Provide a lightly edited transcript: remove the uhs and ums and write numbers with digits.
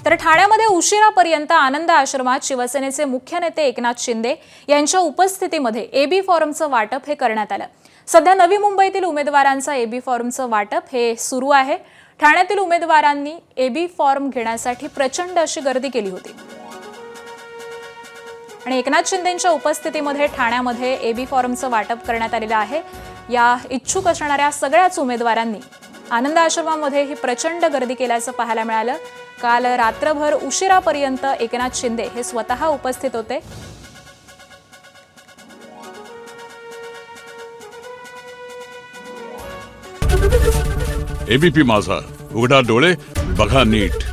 तर ठाण्यामध्ये उशिरापर्यंत आनंद आश्रमात शिवसेनेचे मुख्य नेते एकनाथ शिंदे यांच्या उपस्थितीमध्ये एबी फॉर्मचं वाटप हे करण्यात आलं। सध्या नवी मुंबईतील उमेदवारांचा एबी फॉर्मचं वाटप हे सुरू आहे। ठाण्यातील उमेदवारांनी एबी फॉर्म घेण्यासाठी प्रचंड अशी गर्दी केली होती आणि एकनाथ शिंदेंच्या उपस्थितीमध्ये ठाण्यामध्ये एबी फॉर्मचं वाटप करण्यात आलेलं आहे। या इच्छुक असणाऱ्या सगळ्याच उमेदवारांनी आनंद आश्रमामध्ये ही प्रचंड गर्दी केल्याचं पाहायला मिळालं। काल रात्रभर उशिरापर्यंत एकनाथ शिंदे हे स्वतः उपस्थित होते। एबीपी माझा, उघडा डोळे बघा नीट।